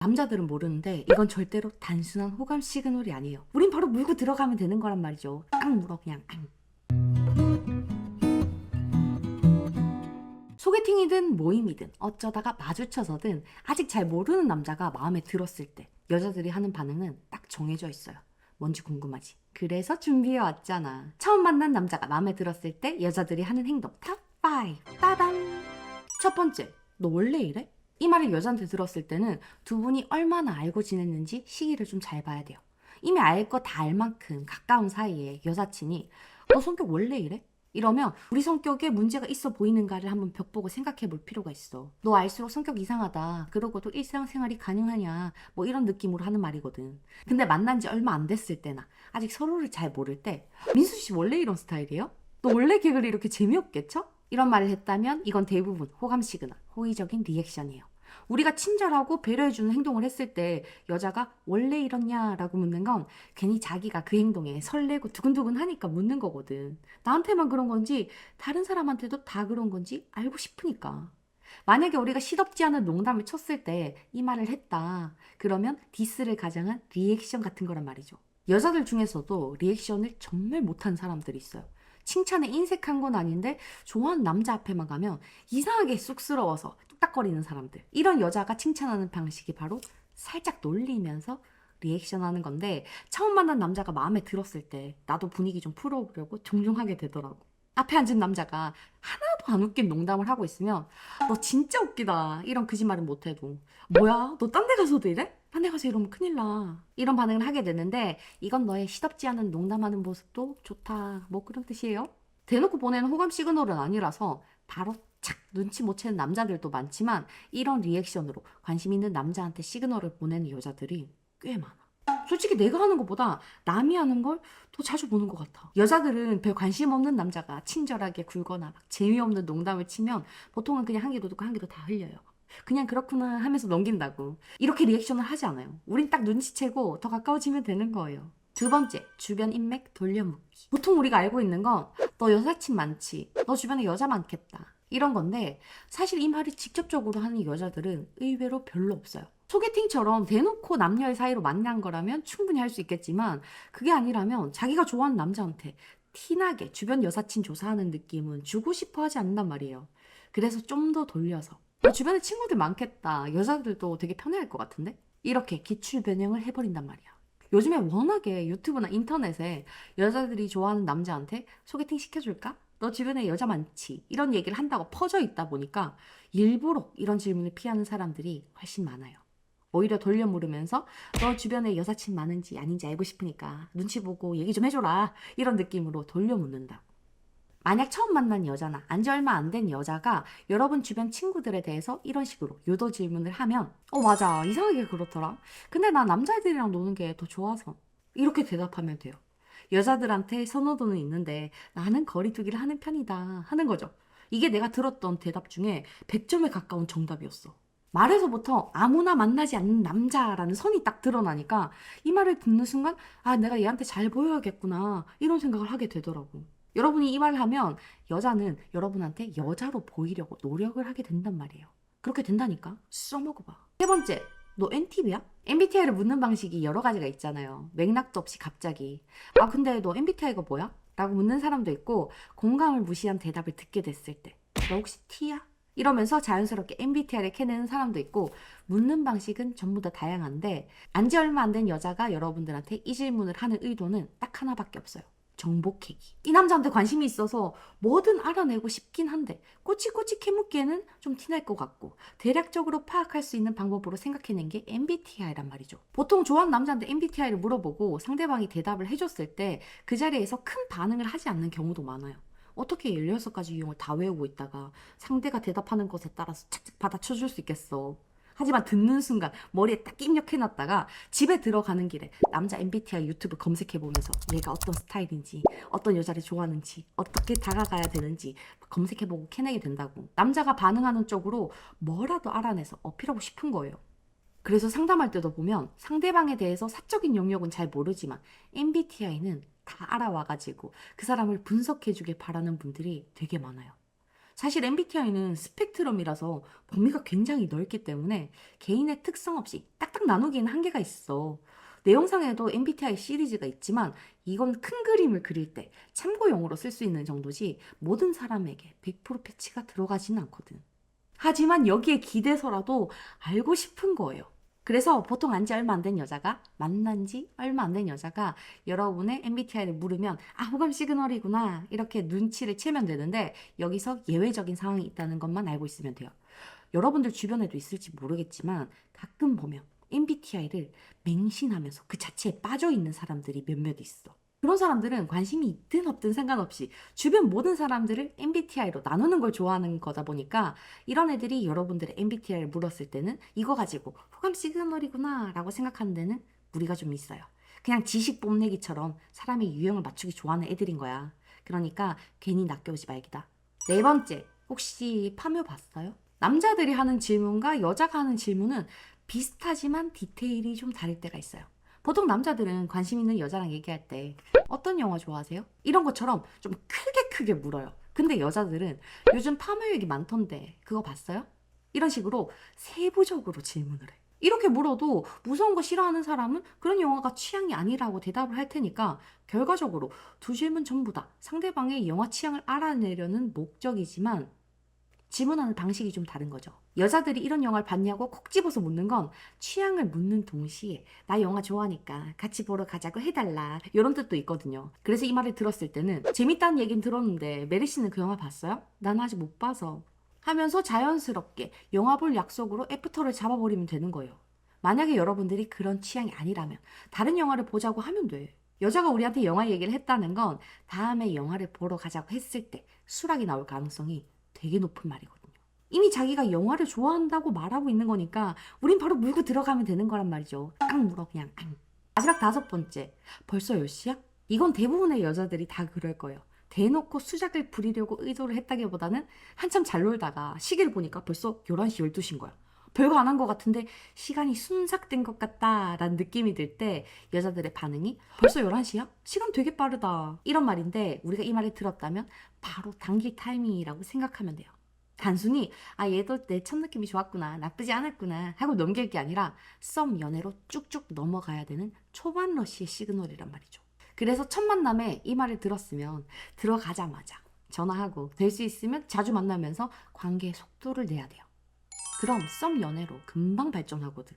남자들은 모르는데 이건 절대로 단순한 호감 시그널이 아니에요. 우린 바로 물고 들어가면 되는 거란 말이죠. 딱 물어 그냥. 소개팅이든 모임이든 어쩌다가 마주쳐서든 아직 잘 모르는 남자가 마음에 들었을 때 여자들이 하는 반응은 딱 정해져 있어요. 뭔지 궁금하지? 그래서 준비해 왔잖아. 처음 만난 남자가 마음에 들었을 때 여자들이 하는 행동 탑5 따단! 첫 번째, 너 원래 이래? 이 말을 여자한테 들었을 때는 두 분이 얼마나 알고 지냈는지 시기를 좀 잘 봐야 돼요. 이미 알 거 다 알 만큼 가까운 사이에 여사친이 너 성격 원래 이래? 이러면 우리 성격에 문제가 있어 보이는가를 한번 벽보고 생각해 볼 필요가 있어. 너 알수록 성격 이상하다. 그러고도 일상생활이 가능하냐. 뭐 이런 느낌으로 하는 말이거든. 근데 만난 지 얼마 안 됐을 때나 아직 서로를 잘 모를 때 민수 씨 원래 이런 스타일이에요? 너 원래 개그를 이렇게 재미없게 쳐? 이런 말을 했다면 이건 대부분 호감 시그널, 호의적인 리액션이에요. 우리가 친절하고 배려해주는 행동을 했을 때 여자가 원래 이렇냐라고 묻는 건 괜히 자기가 그 행동에 설레고 두근두근 하니까 묻는 거거든. 나한테만 그런 건지 다른 사람한테도 다 그런 건지 알고 싶으니까. 만약에 우리가 시덥지 않은 농담을 쳤을 때 이 말을 했다. 그러면 디스를 가장한 리액션 같은 거란 말이죠. 여자들 중에서도 리액션을 정말 못한 사람들이 있어요. 칭찬에 인색한 건 아닌데 좋아하는 남자 앞에만 가면 이상하게 쑥스러워서 뚝딱거리는 사람들. 이런 여자가 칭찬하는 방식이 바로 살짝 놀리면서 리액션하는 건데 처음 만난 남자가 마음에 들었을 때 나도 분위기 좀 풀어보려고 종종 하게 되더라고. 앞에 앉은 남자가 하나도 안 웃긴 농담을 하고 있으면 너 진짜 웃기다 이런 거짓말은 못해도 뭐야 너 딴 데 가서도 이래? 딴 데 가서 이러면 큰일 나 이런 반응을 하게 되는데 이건 너의 시덥지 않은 농담하는 모습도 좋다 뭐 그런 뜻이에요. 대놓고 보내는 호감 시그널은 아니라서 바로 착 눈치 못 채는 남자들도 많지만 이런 리액션으로 관심 있는 남자한테 시그널을 보내는 여자들이 꽤 많아. 솔직히 내가 하는 것보다 남이 하는 걸 더 자주 보는 것 같아. 여자들은 별 관심 없는 남자가 친절하게 굴거나 막 재미없는 농담을 치면 보통은 그냥 한 개도 듣고 한 개도 다 흘려요. 그냥 그렇구나 하면서 넘긴다고. 이렇게 리액션을 하지 않아요. 우린 딱 눈치채고 더 가까워지면 되는 거예요. 두 번째, 주변 인맥 돌려묻기. 보통 우리가 알고 있는 건 너 여사친 많지, 너 주변에 여자 많겠다 이런 건데 사실 이 말을 직접적으로 하는 여자들은 의외로 별로 없어요. 소개팅처럼 대놓고 남녀의 사이로 만난 거라면 충분히 할 수 있겠지만 그게 아니라면 자기가 좋아하는 남자한테 티나게 주변 여사친 조사하는 느낌은 주고 싶어 하지 않는단 말이에요. 그래서 좀 더 돌려서 너 주변에 친구들 많겠다. 여자들도 되게 편해할 것 같은데? 이렇게 기출 변형을 해버린단 말이야. 요즘에 워낙에 유튜브나 인터넷에 여자들이 좋아하는 남자한테 소개팅 시켜줄까? 너 주변에 여자 많지? 이런 얘기를 한다고 퍼져 있다 보니까 일부러 이런 질문을 피하는 사람들이 훨씬 많아요. 오히려 돌려 물으면서 너 주변에 여사친 많은지 아닌지 알고 싶으니까 눈치 보고 얘기 좀 해줘라. 이런 느낌으로 돌려 묻는다. 만약 처음 만난 여자나 안지 얼마 안 된 여자가 여러분 주변 친구들에 대해서 이런 식으로 유도 질문을 하면 맞아 이상하게 그렇더라. 근데 나 남자애들이랑 노는 게 더 좋아서 이렇게 대답하면 돼요. 여자들한테 선호도는 있는데 나는 거리두기를 하는 편이다 하는 거죠. 이게 내가 들었던 대답 중에 100점에 가까운 정답이었어. 말에서부터 아무나 만나지 않는 남자라는 선이 딱 드러나니까 이 말을 듣는 순간 내가 얘한테 잘 보여야겠구나 이런 생각을 하게 되더라고. 여러분이 이 말을 하면 여자는 여러분한테 여자로 보이려고 노력을 하게 된단 말이에요. 그렇게 된다니까. 써먹어봐. 세 번째, 너 NTV야? MBTI를 묻는 방식이 여러 가지가 있잖아요. 맥락도 없이 갑자기 근데 너 MBTI가 뭐야? 라고 묻는 사람도 있고 공감을 무시한 대답을 듣게 됐을 때 너 혹시 T야? 이러면서 자연스럽게 MBTI를 캐내는 사람도 있고 묻는 방식은 전부 다 다양한데 안지 얼마 안 된 여자가 여러분들한테 이 질문을 하는 의도는 딱 하나밖에 없어요. 정보 캐기. 이 남자한테 관심이 있어서 뭐든 알아내고 싶긴 한데 꼬치꼬치 캐묻기에는 좀 티날 것 같고 대략적으로 파악할 수 있는 방법으로 생각해낸 게 MBTI란 말이죠. 보통 좋아하는 남자한테 MBTI를 물어보고 상대방이 대답을 해줬을 때 그 자리에서 큰 반응을 하지 않는 경우도 많아요. 어떻게 16가지 유형을 다 외우고 있다가 상대가 대답하는 것에 따라서 착착 받아쳐줄 수 있겠어. 하지만 듣는 순간 머리에 딱 입력해놨다가 집에 들어가는 길에 남자 MBTI 유튜브 검색해보면서 얘가 어떤 스타일인지 어떤 여자를 좋아하는지 어떻게 다가가야 되는지 검색해보고 캐내게 된다고. 남자가 반응하는 쪽으로 뭐라도 알아내서 어필하고 싶은 거예요. 그래서 상담할 때도 보면 상대방에 대해서 사적인 영역은 잘 모르지만 MBTI는 다 알아와가지고 그 사람을 분석해주길 바라는 분들이 되게 많아요. 사실 MBTI는 스펙트럼이라서 범위가 굉장히 넓기 때문에 개인의 특성 없이 딱딱 나누기에는 한계가 있어. 내 영상에도 MBTI 시리즈가 있지만 이건 큰 그림을 그릴 때 참고용으로 쓸 수 있는 정도지 모든 사람에게 100% 패치가 들어가지는 않거든. 하지만 여기에 기대서라도 알고 싶은 거예요. 그래서 보통 안지 얼마 안 된 여자가 만난 지 얼마 안 된 여자가 여러분의 MBTI를 물으면 아 호감 시그널이구나 이렇게 눈치를 채면 되는데 여기서 예외적인 상황이 있다는 것만 알고 있으면 돼요. 여러분들 주변에도 있을지 모르겠지만 가끔 보면 MBTI를 맹신하면서 그 자체에 빠져 있는 사람들이 몇몇 있어. 그런 사람들은 관심이 있든 없든 상관없이 주변 모든 사람들을 MBTI로 나누는 걸 좋아하는 거다 보니까 이런 애들이 여러분들의 MBTI를 물었을 때는 이거 가지고 호감 시그널이구나 라고 생각하는 데는 무리가 좀 있어요. 그냥 지식 뽐내기처럼 사람의 유형을 맞추기 좋아하는 애들인 거야. 그러니까 괜히 낚여오지 말기다. 네 번째, 혹시 파묘 봤어요? 남자들이 하는 질문과 여자가 하는 질문은 비슷하지만 디테일이 좀 다를 때가 있어요. 보통 남자들은 관심 있는 여자랑 얘기할 때 어떤 영화 좋아하세요? 이런 것처럼 좀 크게 물어요. 근데 여자들은 요즘 파묘 얘기 많던데 그거 봤어요? 이런 식으로 세부적으로 질문을 해. 이렇게 물어도 무서운 거 싫어하는 사람은 그런 영화가 취향이 아니라고 대답을 할 테니까 결과적으로 두 질문 전부 다 상대방의 영화 취향을 알아내려는 목적이지만 질문하는 방식이 좀 다른 거죠. 여자들이 이런 영화를 봤냐고 콕 집어서 묻는 건 취향을 묻는 동시에 나 영화 좋아하니까 같이 보러 가자고 해달라 이런 뜻도 있거든요. 그래서 이 말을 들었을 때는 재밌다는 얘긴 들었는데 메리 씨는 그 영화 봤어요? 난 아직 못 봐서 하면서 자연스럽게 영화 볼 약속으로 애프터를 잡아버리면 되는 거예요. 만약에 여러분들이 그런 취향이 아니라면 다른 영화를 보자고 하면 돼. 여자가 우리한테 영화 얘기를 했다는 건 다음에 영화를 보러 가자고 했을 때 수락이 나올 가능성이 되게 높은 말이거든요. 이미 자기가 영화를 좋아한다고 말하고 있는 거니까 우린 바로 물고 들어가면 되는 거란 말이죠. 깡 물어 그냥. 마지막 다섯 번째. 벌써 10시야? 이건 대부분의 여자들이 다 그럴 거예요. 대놓고 수작을 부리려고 의도를 했다기보다는 한참 잘 놀다가 시계를 보니까 벌써 11시, 12시인 거야. 별거 안 한 것 같은데 시간이 순삭된 것 같다라는 느낌이 들 때 여자들의 반응이 벌써 11시야? 시간 되게 빠르다. 이런 말인데 우리가 이 말을 들었다면 바로 당길 타이밍이라고 생각하면 돼요. 단순히 아 얘도 내 첫 느낌이 좋았구나 나쁘지 않았구나 하고 넘길 게 아니라 썸 연애로 쭉쭉 넘어가야 되는 초반 러시의 시그널이란 말이죠. 그래서 첫 만남에 이 말을 들었으면 들어가자마자 전화하고 될 수 있으면 자주 만나면서 관계의 속도를 내야 돼요. 그럼 썸 연애로 금방 발전하거든.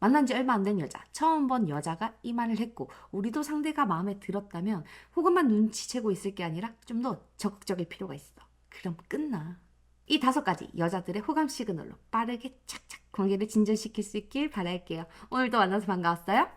만난 지 얼마 안 된 여자, 처음 본 여자가 이 말을 했고 우리도 상대가 마음에 들었다면 혹은만 눈치채고 있을 게 아니라 좀 더 적극적일 필요가 있어. 그럼 끝나. 이 5가지 여자들의 호감 시그널로 빠르게 착착 관계를 진전시킬 수 있길 바랄게요. 오늘도 만나서 반가웠어요.